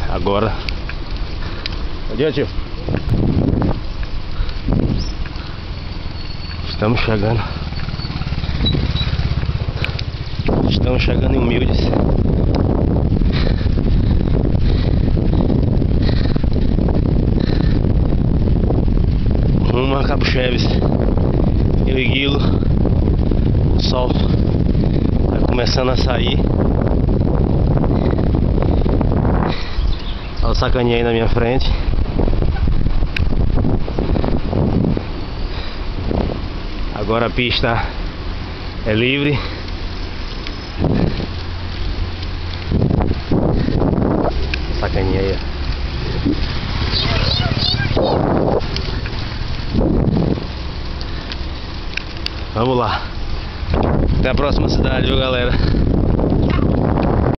Agora. Adiante, tio. Estamos chegando. Estamos chegando em Humildes. Rumo a Cabo Cheves. Eu e Guilo. O sol vai começando a sair. Olha o sacaninha aí na minha frente. Agora a pista é livre. Sacaninha aí. Vamos lá. Até a próxima cidade, viu, galera?